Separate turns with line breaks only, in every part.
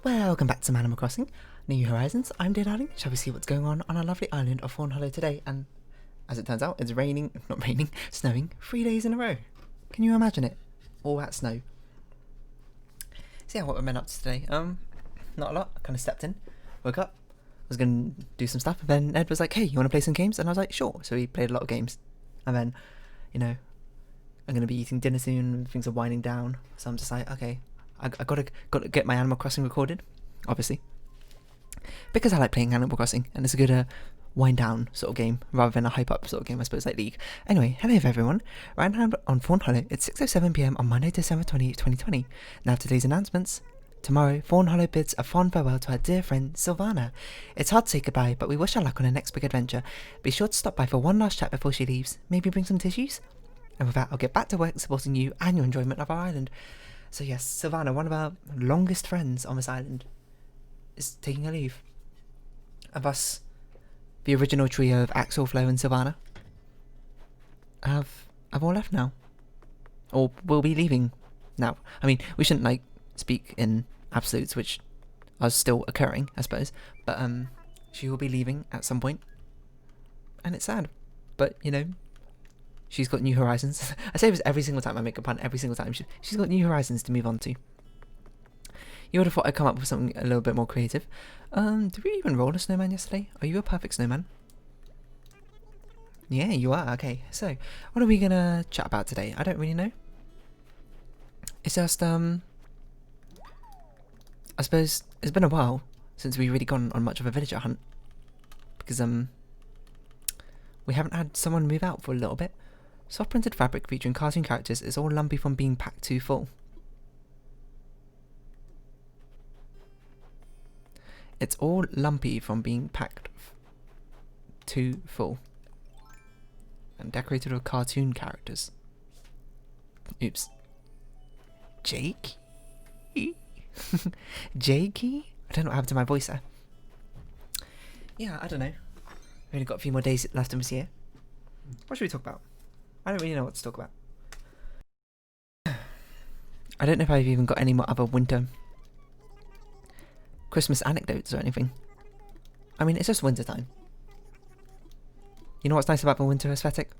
Welcome back to Animal Crossing, New Horizons. I'm dear darling. Shall we see what's going on our lovely island of Fawnhollow today? And as it turns out, it's snowing 3 days in a row. Can you imagine it? All that snow. So yeah, what we've been up to today? Not a lot. I kind of stepped in, woke up, was going to do some stuff, and then Ed was like, hey, you want to play some games? And I was like, sure. So we played a lot of games. And then, I'm going to be eating dinner soon, things are winding down. So I'm just like, okay, I gotta get my Animal Crossing recorded, obviously, because I like playing Animal Crossing, and it's a good wind down sort of game rather than a hype up sort of game, I suppose, like League. Anyway, hello everyone. Right now on Fawnhollow, it's 6:07 p.m. on Monday, December 28th, 2020. Now today's announcements. Tomorrow, Fawnhollow bids a fond farewell to our dear friend Sylvana. It's hard to say goodbye, but we wish her luck on her next big adventure. Be sure to stop by for one last chat before she leaves. Maybe bring some tissues. And with that, I'll get back to work supporting you and your enjoyment of our island. So yes, Sylvana, one of our longest friends on this island, is taking a leave. Of us, the original trio of Axel, Flo and Sylvana, have all left now. Or will be leaving now. I mean, we shouldn't speak in absolutes, which are still occurring, I suppose. But she will be leaving at some point. And it's sad. But, she's got new horizons. I say this every single time I make a pun, every single time. She's got new horizons to move on to. You would have thought I'd come up with something a little bit more creative. Did we even roll a snowman yesterday? Are you a perfect snowman? Yeah, you are. Okay, so what are we going to chat about today? I don't really know. It's just, I suppose it's been a while since we've really gone on much of a villager hunt. Because, we haven't had someone move out for a little bit. Soft printed fabric featuring cartoon characters is all lumpy from being packed too full. It's all lumpy from being packed too full. And decorated with cartoon characters. Oops. Jakey? Jakey? I don't know what happened to my voice there. Yeah, I don't know. We've only got a few more days left in this year. What should we talk about? I don't really know what to talk about. I don't know if I've even got any more other winter Christmas anecdotes or anything. I mean, it's just winter time. You know what's nice about the winter aesthetic?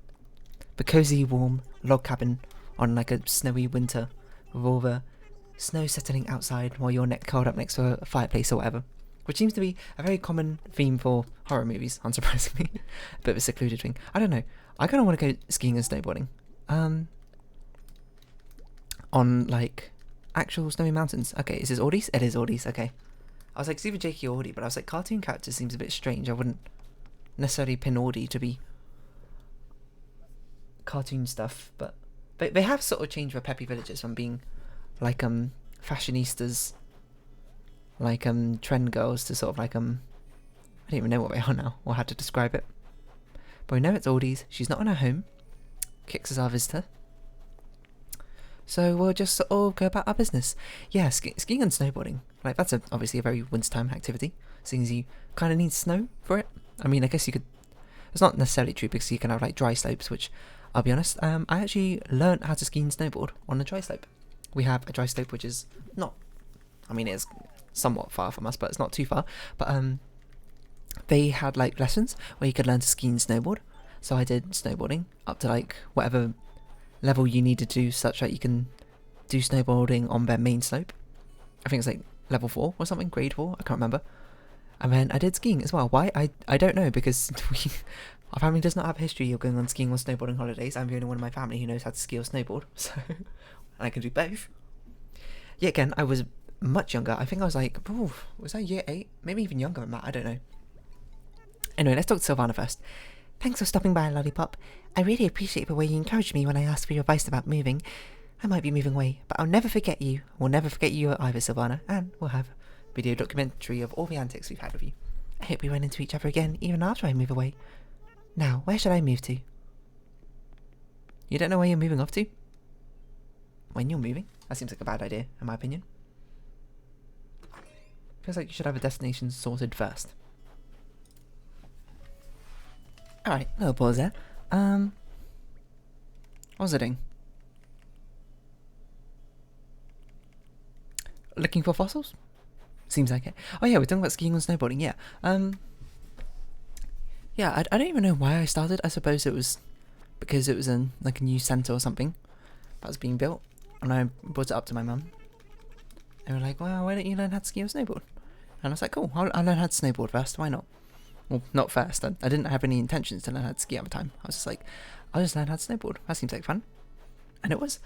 The cozy, warm log cabin on a snowy winter with all the snow settling outside while you're curled up next to a fireplace or whatever. Which seems to be a very common theme for horror movies, unsurprisingly. A bit of a secluded thing. I don't know. I kind of want to go skiing and snowboarding. On, actual snowy mountains. Okay, is this Ordies? It is Ordies, okay. I was like, it's either Jakey or Ordy, but I was like, cartoon characters seems a bit strange. I wouldn't necessarily pin Ordy to be cartoon stuff, but they have sort of changed their peppy villages from being, fashionistas, trend girls to sort of I don't even know what they are now or how to describe it. But we know it's Ordies. She's not on her home. Kix is our visitor. So we'll just sort of go about our business. Yeah, skiing and snowboarding. That's obviously a very wintertime activity, seeing as you kind of need snow for it. I mean, I guess you could... It's not necessarily true because you can have dry slopes, which, I'll be honest, I actually learned how to ski and snowboard on a dry slope. We have a dry slope which is not... I mean, it's somewhat far from us, but it's not too far. But they had lessons where you could learn to ski and snowboard. So I did snowboarding up to whatever level you needed to do, such that you can do snowboarding on their main slope. I think it's level 4 or something, grade 4, I can't remember. And then I did skiing as well. Why? I don't know, because our family does not have a history of going on skiing or snowboarding holidays. I'm the only one in my family who knows how to ski or snowboard, so and I can do both. Yeah, again, I was much younger. I think I was was I year 8? Maybe even younger than that, I don't know. Anyway, let's talk to Sylvana first. Thanks for stopping by, Lollipop. I really appreciate the way you encouraged me when I asked for your advice about moving. I might be moving away, but I'll never forget you. We'll never forget you either, Sylvana, and we'll have a video documentary of all the antics we've had with you. I hope we run into each other again, even after I move away. Now, where should I move to? You don't know where you're moving off to? When you're moving? That seems like a bad idea, in my opinion. Feels like you should have a destination sorted first. Alright, little pause there. What was I doing? Looking for fossils? Seems like it. Oh yeah, we're talking about skiing and snowboarding. Yeah. Yeah, I don't even know why I started. I suppose it was because it was in like a new centre or something that was being built, and I brought it up to my mum. They were like, "Well, why don't you learn how to ski or snowboard?" And I was like, "Cool, I'll learn how to snowboard first. Why not?" Well, not first. I didn't have any intentions to learn how to ski at the time. I was just like, I'll just learn how to snowboard. That seems like fun, and it was.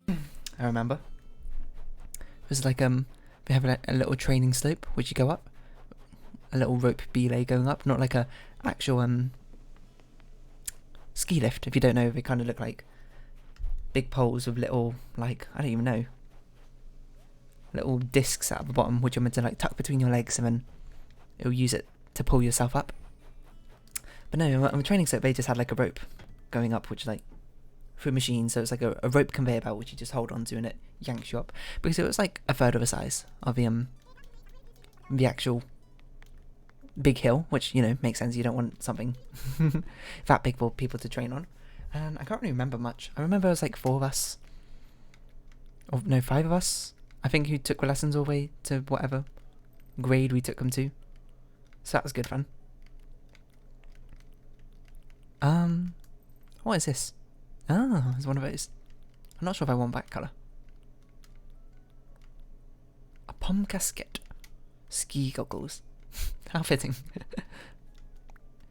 I remember. It was like we have a little training slope which you go up, a little rope belay going up, not like a actual ski lift. If you don't know, they kind of look like big poles with little, like, I don't even know, little discs at the bottom which are meant to like tuck between your legs, and then it'll use it to pull yourself up. But no, on the training slope they just had like a rope going up, which like through a machine, so it's like a rope conveyor belt which you just hold onto and it yanks you up, because it was like a third of the size of the actual big hill, which, you know, makes sense. You don't want something that big for people to train on. And I can't really remember much. I remember it was like 4 of us, or no, 5 of us, I think, who took the lessons all the way to whatever grade we took them to. So that was good fun. What is this? Ah, it's one of those. I'm not sure if I want that colour. A pomme casquette. Ski goggles. How fitting.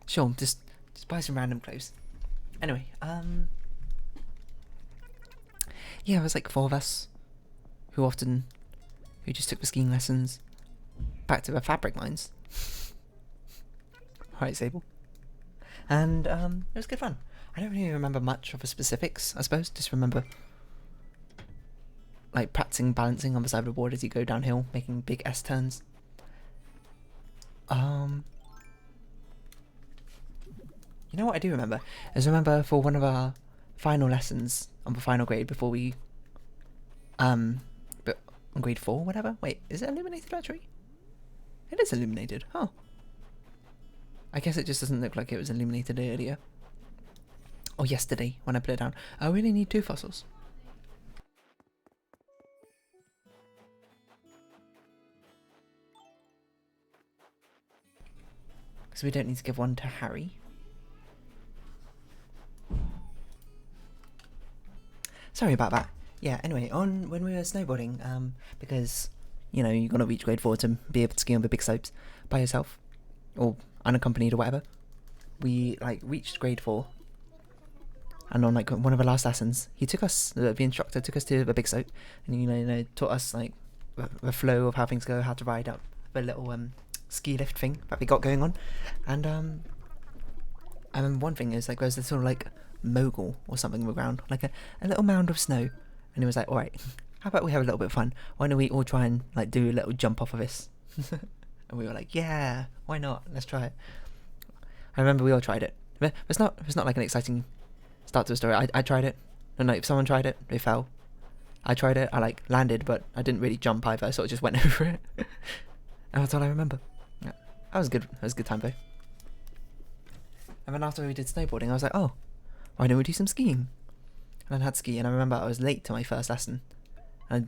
Sure, just buy some random clothes. Anyway, yeah, it was like 4 of us who just took the skiing lessons back to the fabric mines. Right, Sable. And it was good fun. I don't really remember much of the specifics, I suppose. Just remember like practicing balancing on the side of the board as you go downhill, making big S turns. You know what I do remember? Is remember for one of our final lessons on the final grade before we but on grade 4, whatever. Wait, is it illuminated actually? It is illuminated. Oh. I guess it just doesn't look like it was illuminated earlier. Or yesterday when I put it down. I really need 2 fossils. Because we don't need to give one to Harry. Sorry about that. Yeah, anyway, when we were snowboarding, because, you know, you're going to reach grade 4 to be able to ski on the big slopes by yourself, or unaccompanied or whatever, we, like, reached grade 4, and on, like, one of the last lessons, he took us, the instructor took us to the big slope, and, you know, taught us, like, the flow of how things go, how to ride up the little, ski lift thing that we got going on, and, one thing is, like, there's this sort of, like, mogul or something on the ground, like a little mound of snow, and he was like, alright, how about we have a little bit of fun? Why don't we all try and like do a little jump off of this? And we were like, yeah, why not? Let's try it. I remember we all tried it. But it's not like an exciting start to a story. I tried it. No, if someone tried it, they fell. I tried it, I like landed, but I didn't really jump either. I sort of just went over it. And that's all I remember. Yeah, that was good. That was a good time though. And then after we did snowboarding, I was like, oh, why don't we do some skiing? And I had ski, and I remember I was late to my first lesson. And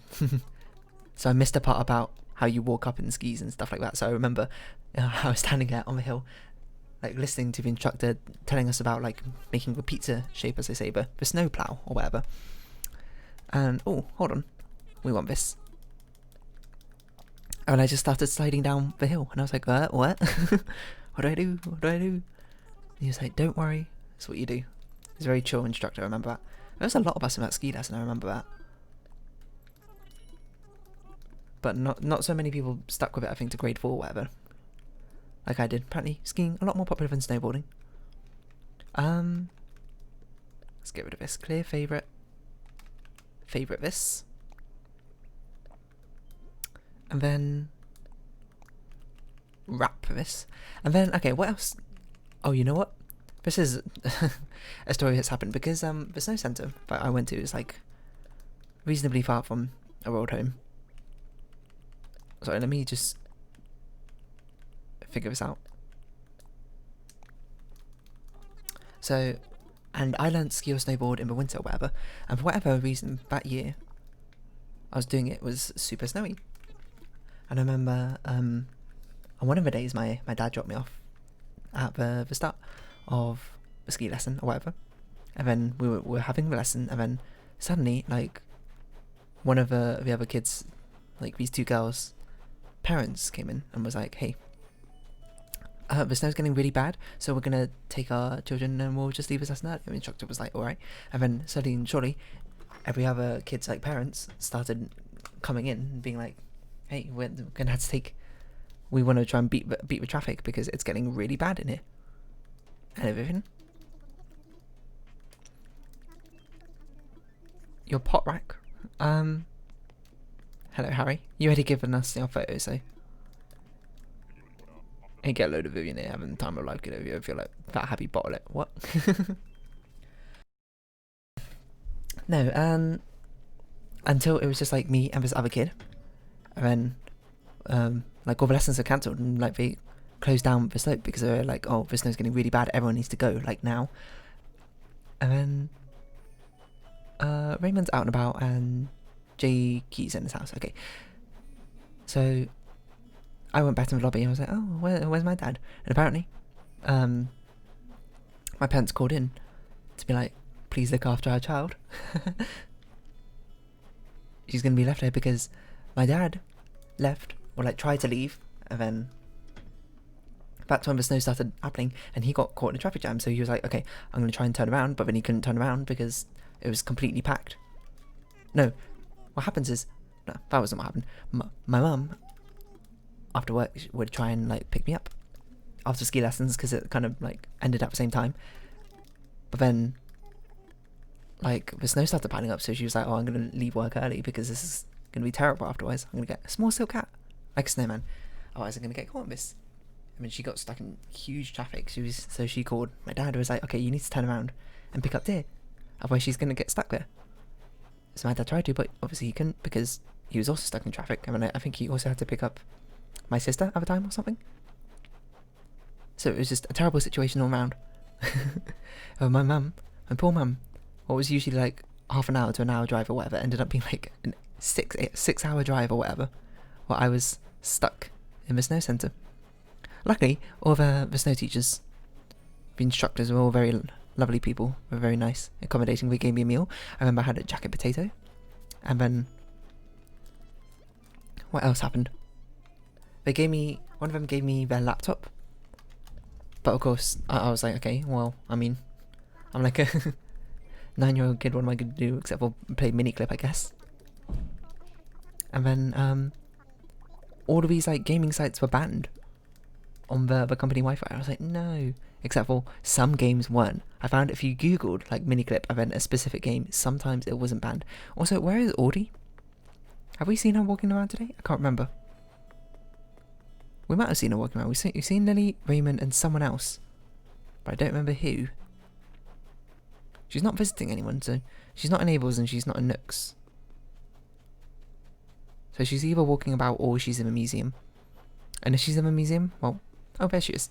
so I missed a part about how you walk up in skis and stuff like that. So I remember I was standing there on the hill, like listening to the instructor telling us about like making the pizza shape, as they say, but the snow plow or whatever. And oh, hold on, we want this. And I just started sliding down the hill, and I was like, what? What do I do? What do I do? And he was like, don't worry, that's what you do. He's a very chill instructor, I remember that. There was a lot of us in that ski lesson, I remember that. But not so many people stuck with it, I think, to grade 4 or whatever. Like I did. Apparently, skiing a lot more popular than snowboarding. Let's get rid of this. Clear favourite. Favourite this. And then wrap this. And then, okay, what else? Oh, you know what? This is a story that's happened because the snow centre that I went to is like reasonably far from a road home. Sorry, let me just figure this out. So, and I learned ski or snowboard in the winter or whatever, and for whatever reason that year I was doing it was super snowy. And I remember on one of the days my dad dropped me off at the start of the ski lesson or whatever, and then we were having the lesson, and then suddenly like one of the other kids, like these two girls' parents came in and was like, hey, the snow's getting really bad, so we're gonna take our children and we'll just leave this lesson early. And the instructor was like, alright. And then slowly and surely every other kid's like parents started coming in and being like, hey, we're gonna have to take, we want to try and beat the traffic because it's getting really bad in here and everything. Your pot rack. Hello Harry, you already given us your photo, so and get a load of Vivian here having the time of life. Get over here if you're like that happy bottle it. What? No, until it was just like me and this other kid, and then like all the lessons are cancelled and like they closed down the slope because they were like, oh, the snow's getting really bad, everyone needs to go like now. And then Raymond's out and about and Jakey's in his house. Okay, so I went back to the lobby and I was like, oh, where's my dad? And apparently my parents called in to be like, please look after our child. She's gonna be left here because my dad left, or like tried to leave, and then that's when the snow started happening and he got caught in a traffic jam. So he was like, okay, I'm gonna try and turn around, but then he couldn't turn around because it was completely packed. No, what happens is, no, that wasn't what happened. My mum after work would try and like pick me up after ski lessons because it kind of like ended at the same time, but then like the snow started piling up, so she was like, oh, I'm gonna leave work early because this is gonna be terrible afterwards. I'm gonna get a small silk hat like a snowman, otherwise I'm gonna get caught in this. I mean, she got stuck in huge traffic. So she called my dad, who was like, okay, you need to turn around and pick up deer, otherwise she's gonna get stuck there. So my dad tried to, but obviously he couldn't because he was also stuck in traffic. I mean, I think he also had to pick up my sister at the time or something. So it was just a terrible situation all around. My poor mum, what was usually like half an hour to an hour drive or whatever, ended up being like a 6 hour drive or whatever, while I was stuck in the snow centre. Luckily, all the snow teachers, the instructors, were all very lovely people, were very nice, accommodating. They gave me a meal. I remember I had a jacket potato, and then what else happened? One of them gave me their laptop, but of course I was like, okay, well, I mean, I'm like a 9-year-old kid, what am I going to do except for play Miniclip, I guess. And then all of these like gaming sites were banned on the company Wi-Fi. I was like, no, except for some games weren't. I found if you googled like Miniclip and then a specific game, sometimes it wasn't banned. Also, where is Audie? Have we seen her walking around today? I can't remember. We might have seen her walking around. We've seen Lily, Raymond and someone else, but I don't remember who. She's not visiting anyone, so she's not in Abel's and she's not in Nook's. So she's either walking about or she's in a museum. And if she's in a museum, well, oh, there she is.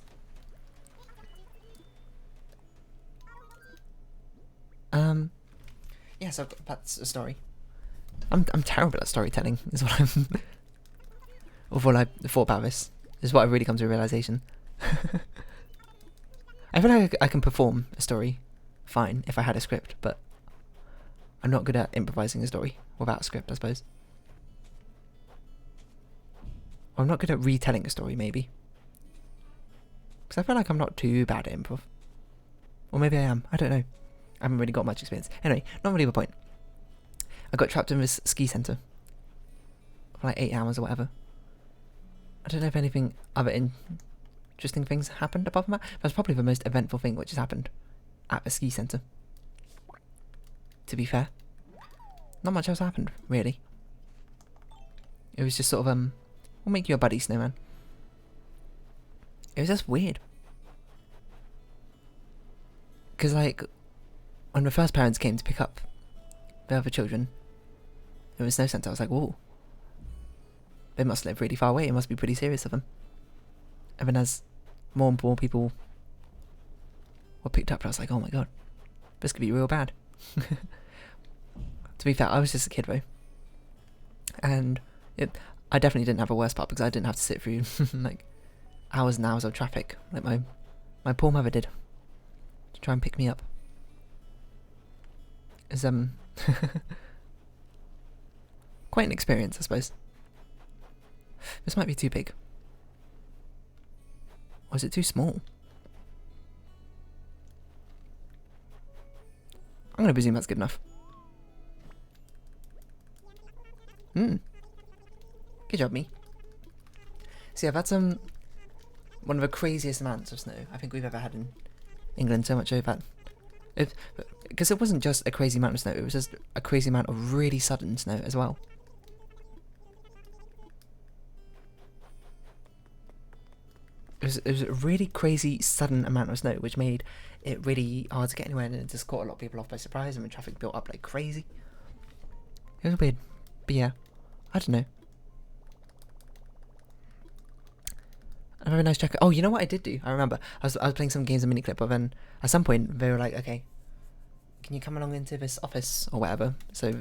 Yeah, so that's a story. I'm terrible at storytelling, is what I'm... Although I thought about this, is what I've really come to a realisation. I feel like I can perform a story fine if I had a script, but I'm not good at improvising a story without a script, I suppose. Or I'm not good at retelling a story, maybe. Because I feel like I'm not too bad at improv. Or maybe I am, I don't know. I haven't really got much experience. Anyway, not really the point. I got trapped in this ski centre for like 8 hours or whatever. I don't know if anything other interesting things happened apart from that. That's probably the most eventful thing which has happened at the ski centre. To be fair. Not much else happened, really. It was just sort of, we'll make you a buddy, snowman. It was just weird. Because, like, when the first parents came to pick up the other children in the snow centre, I was like, whoa. They must live really far away, it must be pretty serious of them. And then as more and more people were picked up, I was like, oh my god, this could be real bad. To be fair, I was just a kid though. And I definitely didn't have a worse part because I didn't have to sit through like hours and hours of traffic like my poor mother did to try and pick me up. It's quite an experience, I suppose. This might be too big. Or is it too small? I'm going to presume that's good enough. Good job, me. So yeah, that's one of the craziest amounts of snow I think we've ever had in England. So much over that. Because it wasn't just a crazy amount of snow, it was just a crazy amount of really sudden snow as well. It was a really crazy sudden amount of snow, which made it really hard to get anywhere, and it just caught a lot of people off by surprise, and the traffic built up like crazy. It was weird, but yeah, I don't know. A very nice jacket. Oh, you know what I did do? I remember I was playing some games in Miniclip, but then at some point they were like, okay, can you come along into this office or whatever? So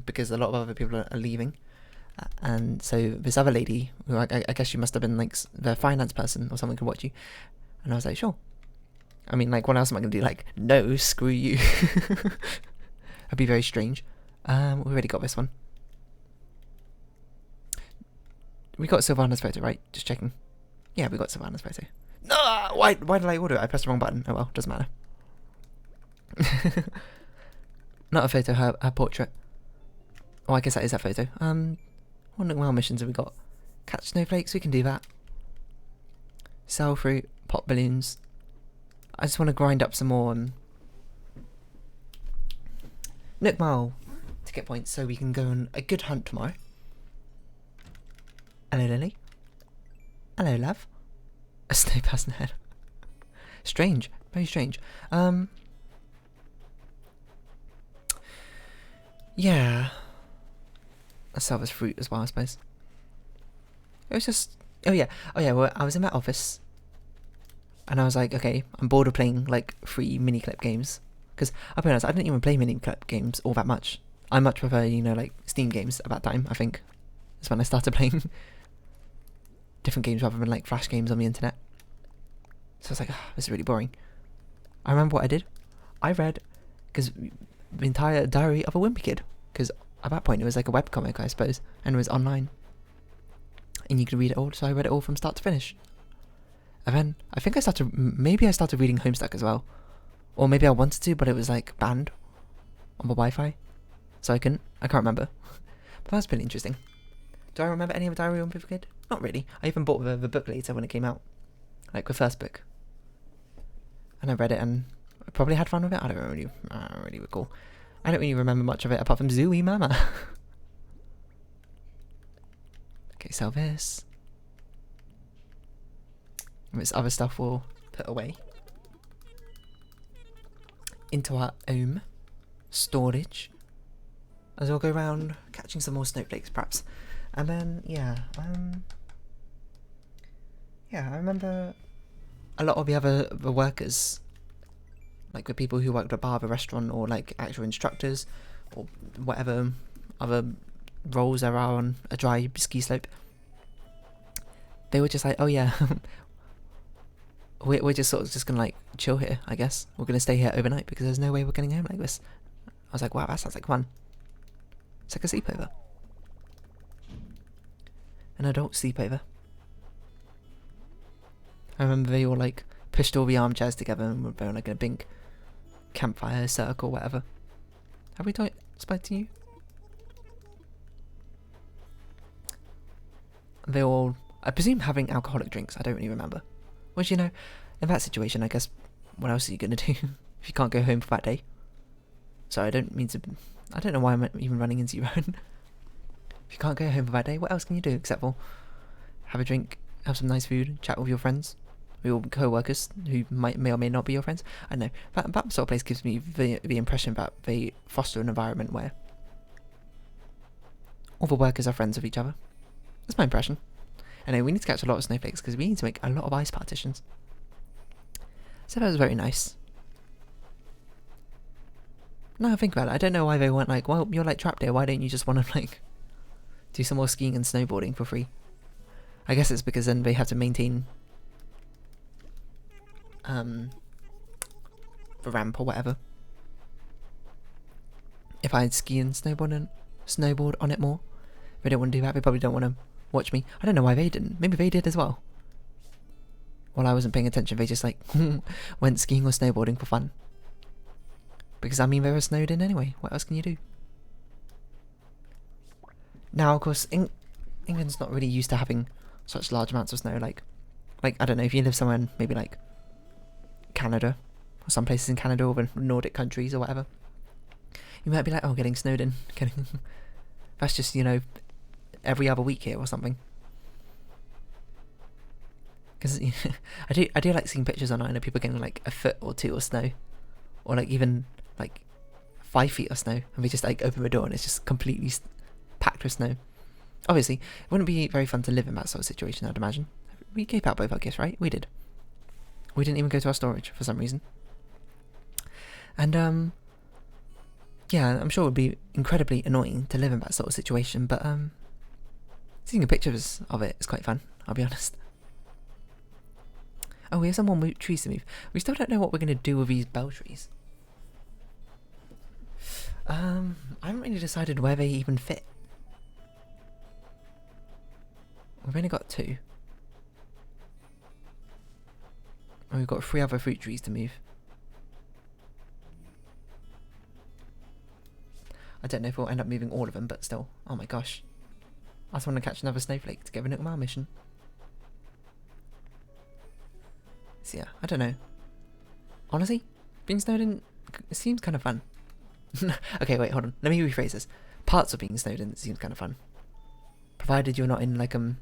because a lot of other people are leaving. And so this other lady, who I guess she must have been like the finance person or someone, could watch you. And I was like, sure. I mean, like, what else am I going to do? Like, no, screw you. That'd be very strange. We already got this one. We got Sylvana's photo, right? Just checking. Yeah, we got Sylvana's photo. No, why did I order it? I pressed the wrong button. Oh well, doesn't matter. Not a photo, her portrait. Oh, I guess that is that photo. What well missions have we got? Catch snowflakes, we can do that. Sell fruit, pop balloons. I just want to grind up some more Nook Mile ticket points so we can go on a good hunt tomorrow. Hello, Lily. Hello, love. A snow person head. Strange, very strange. Yeah. Let's sell this fruit as well, I suppose. It was just... Oh yeah, well, I was in my office. And I was like, okay, I'm bored of playing, like, free mini-clip games. Because, I'll be honest, I didn't even play mini-clip games all that much. I much prefer, you know, like, Steam games at that time, I think. That's when I started playing different games rather than, like, Flash games on the internet. So I was like, this is really boring. I remember what I did. I read, because the entire Diary of a Wimpy Kid. Because at that point it was like a webcomic, I suppose, and it was online. And you could read it all, so I read it all from start to finish. And then, I think maybe I started reading Homestuck as well. Or maybe I wanted to, but it was like banned on the Wi-Fi. So I can't remember. But that was pretty interesting. Do I remember any of Diary of a Wimpy Kid? Not really. I even bought the book later when it came out. Like the first book. And I read it and I probably had fun with it. I don't really recall. I don't really remember much of it apart from Zooey Mama. Okay, sell this. And this other stuff we'll put away into our own storage as we'll go around catching some more snowflakes perhaps. And then yeah, I remember a lot of the workers, like the people who worked at a bar, the restaurant, or like actual instructors, or whatever other roles there are on a dry ski slope. They were just like, oh yeah, we're just sort of just gonna like chill here, I guess. We're gonna stay here overnight because there's no way we're getting home like this. I was like, wow, that sounds like fun. It's like a sleepover. An adult sleepover. I remember they all like pushed all the armchairs together and were like in a big campfire circle, whatever. Have we spoke to you? They all, I presume, having alcoholic drinks. I don't really remember. Which, you know, in that situation, I guess, what else are you gonna do if you can't go home for that day? So I don't know why I'm even running into you, Rowan. If you can't go home for that day, what else can you do except for have a drink, have some nice food, chat with your friends, your co-workers who may or may not be your friends? I don't know. That sort of place gives me the impression that they foster an environment where all the workers are friends with each other. That's my impression. Anyway, we need to catch a lot of snowflakes because we need to make a lot of ice partitions. So that was very nice. Now I think about it, I don't know why they weren't like, well, you're like trapped here, why don't you just want to like do some more skiing and snowboarding for free. I guess it's because then they have to maintain the ramp or whatever. If I had ski and snowboard on it more, they don't want to do that. They probably don't want to watch me. I don't know why they didn't. Maybe they did as well. While I wasn't paying attention, they just like went skiing or snowboarding for fun. Because I mean, they were snowed in anyway. What else can you do? Now, of course, England's not really used to having such large amounts of snow. Like I don't know, if you live somewhere in maybe like Canada or some places in Canada or the Nordic countries or whatever, you might be like, oh, getting snowed in. That's just, you know, every other week here or something. Because I do like seeing pictures online of people getting like a foot or two of snow, or like even like 5 feet of snow, and they just like open the door and it's just completely packed with snow. Obviously, it wouldn't be very fun to live in that sort of situation, I'd imagine. We gave out both our gifts, right? We did. We didn't even go to our storage for some reason. And yeah, I'm sure it would be incredibly annoying to live in that sort of situation, but seeing pictures of it is quite fun, I'll be honest. Oh, we have some more trees to move. We still don't know what we're going to do with these bell trees. I haven't really decided where they even fit. We've only got 2. And we've got 3 other fruit trees to move. I don't know if we'll end up moving all of them, but still. Oh my gosh. I just want to catch another snowflake to get the Nook Mile mission. So yeah, I don't know. Honestly, being snowed in seems kind of fun. Okay, wait, hold on. Let me rephrase this. Parts of being snowed in seems kind of fun. Provided you're not in like a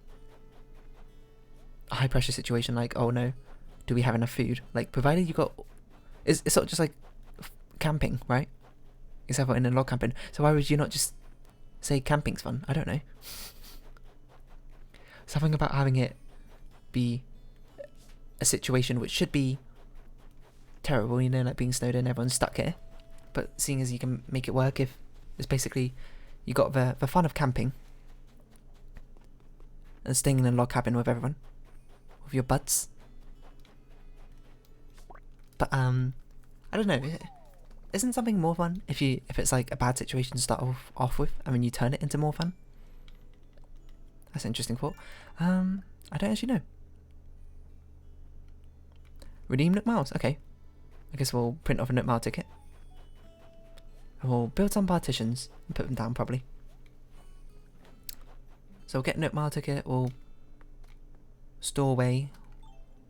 high pressure situation like, oh no, do we have enough food? Like, provided you got... It's sort of just like camping, right? Except for in a log cabin. So why would you not just say camping's fun? I don't know. Something about having it be a situation which should be terrible, you know, like being snowed in, everyone's stuck here. But seeing as you can make it work, if it's basically you got the fun of camping and staying in a log cabin with everyone, with your buds. But I don't know. Isn't something more fun if it's like a bad situation to start off with, and then you turn it into more fun? That's an interesting thought. I don't actually know. Redeem Nook Miles. Okay. I guess we'll print off a Nook Mile ticket. And we'll build some partitions and put them down probably. So we'll get a Nook Mile ticket, we'll store away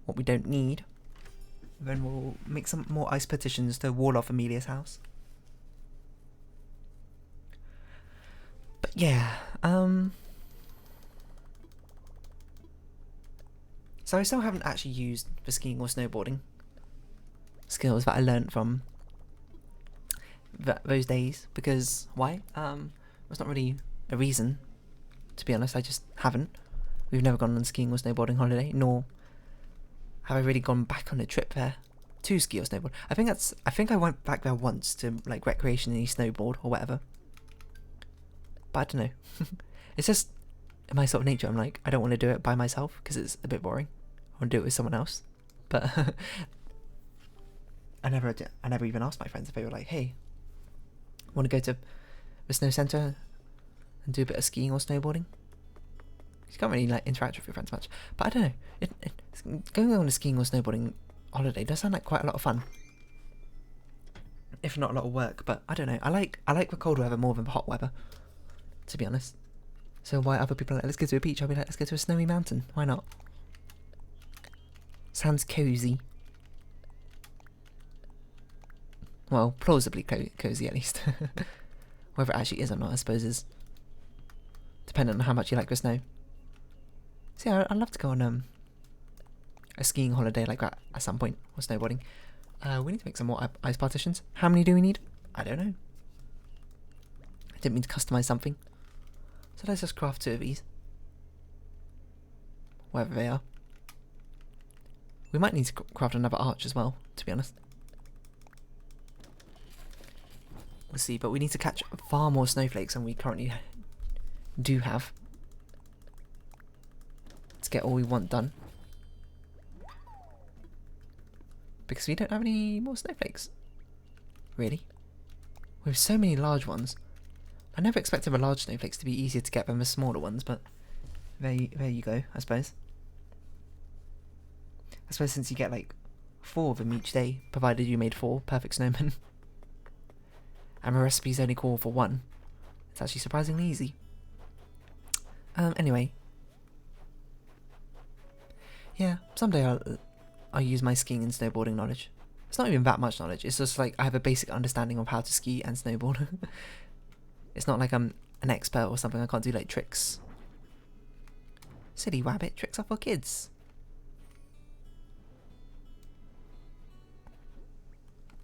what we don't need. Then we'll make some more ice partitions to wall off Amelia's house. But yeah, so I still haven't actually used the skiing or snowboarding skills that I learnt from those days, because why? There's not really a reason, to be honest. I just haven't. We've never gone on skiing or snowboarding holiday, nor have I really gone back on a trip there to ski or snowboard. I think I went back there once to like recreationally snowboard or whatever. But I don't know. It's just in my sort of nature. I'm like, I don't want to do it by myself because it's a bit boring. I want to do it with someone else. But I never even asked my friends if they were like, hey, want to go to the snow centre and do a bit of skiing or snowboarding? You can't really like interact with your friends much. But I don't know. Going on a skiing or snowboarding holiday does sound like quite a lot of fun, if not a lot of work. But I don't know. I like the cold weather more than the hot weather, to be honest. So why other people are like, let's go to a beach, I'll be like, let's go to a snowy mountain. Why not? Sounds cozy. Well, plausibly cozy at least. Whether it actually is or not, I suppose, is dependent on how much you like the snow. So yeah, I'd love to go on a skiing holiday like that at some point, or snowboarding. We need to make some more ice partitions. How many do we need? I don't know. I didn't mean to customize something. So let's just craft 2 of these. Wherever they are. We might need to craft another arch as well, to be honest. We'll see, but we need to catch far more snowflakes than we currently do have to get all we want done. Because we don't have any more snowflakes. Really? We have so many large ones. I never expected the large snowflakes to be easier to get than the smaller ones, but there you go, I suppose. I suppose since you get like 4 of them each day, provided you made 4 perfect snowmen, and the recipes only call for 1, it's actually surprisingly easy. Anyway. Yeah, someday I'll use my skiing and snowboarding knowledge. It's not even that much knowledge, it's just like I have a basic understanding of how to ski and snowboard. It's not like I'm an expert or something, I can't do like tricks. Silly rabbit, tricks are for kids.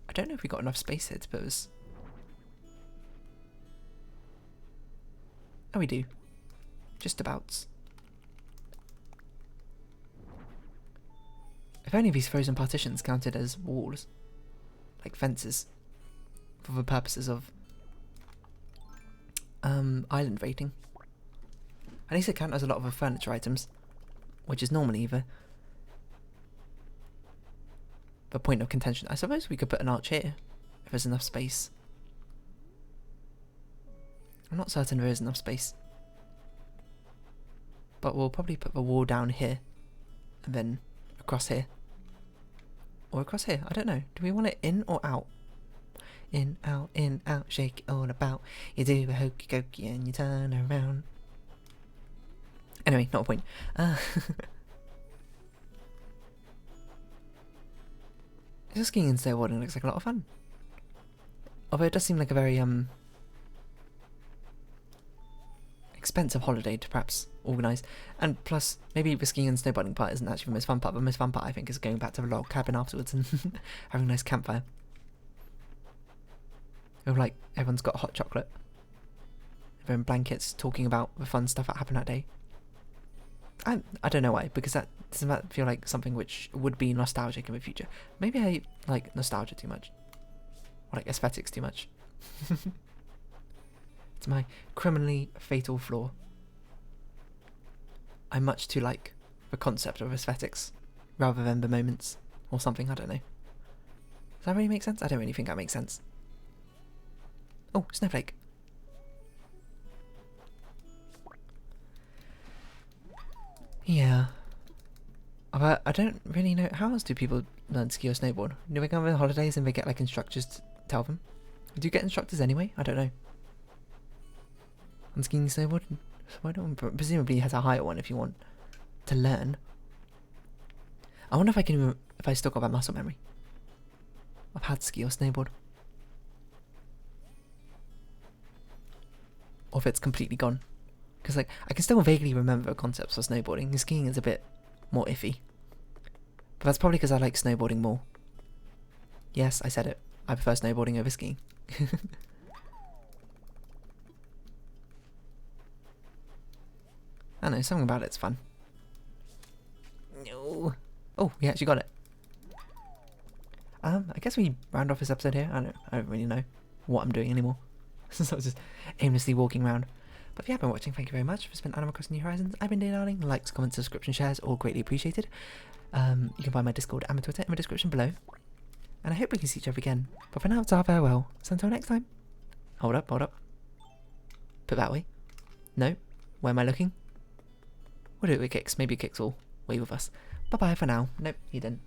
I don't know if we got enough space here to put us. Oh, we do. Just about. If only these frozen partitions counted as walls, like fences, for the purposes of island rating. At least it counts as a lot of the furniture items, which is normally the point of contention. I suppose we could put an arch here, if there's enough space. I'm not certain there is enough space. But we'll probably put the wall down here, and then across here. Or across here, I don't know. Do we want it in or out? In, out, shake it all about. You do a hokey cokey and you turn around. Anyway, not a point. Just skiing and snowboarding looks like a lot of fun. Although it does seem like a very expensive holiday to perhaps organise. And plus, maybe the skiing and snowboarding part isn't actually the most fun part. The most fun part, I think, is going back to the log cabin afterwards and having a nice campfire. With like, everyone's got hot chocolate. Everyone in blankets talking about the fun stuff that happened that day. I don't know why, because doesn't that feel like something which would be nostalgic in the future? Maybe I like nostalgia too much. Or like aesthetics too much. It's my criminally fatal flaw. I much too like the concept of aesthetics rather than the moments or something, I don't know. Does that really make sense? I don't really think that makes sense. Oh, snowflake. Yeah. But I don't really know, how else do people learn to ski or snowboard? Do they go on holidays and they get like instructors to tell them? Do you get instructors anyway? I don't know. On skiing and snowboarding? So I don't, presumably you have to hire one if you want to learn. I wonder if I can, if I still got that muscle memory of how to ski or snowboard. Or if it's completely gone. Because like, I can still vaguely remember the concepts of snowboarding. Skiing is a bit more iffy. But that's probably because I like snowboarding more. Yes, I said it. I prefer snowboarding over skiing. I don't know, something about it's fun. No. Oh, we actually got it. I guess we round off this episode here. I don't really know what I'm doing anymore. So I was just aimlessly walking around. But if you have been watching, thank you very much. It's been Animal Crossing New Horizons. I've been Dear Darling. Likes, comments, subscription, shares, all greatly appreciated. You can find my Discord and my Twitter in the description below. And I hope we can see each other again. But for now, it's our farewell. So until next time. Hold up, hold up. Put that way. No. Where am I looking? We'll do it with kicks. Maybe kicks will wave with us. Bye bye for now. Nope, he didn't.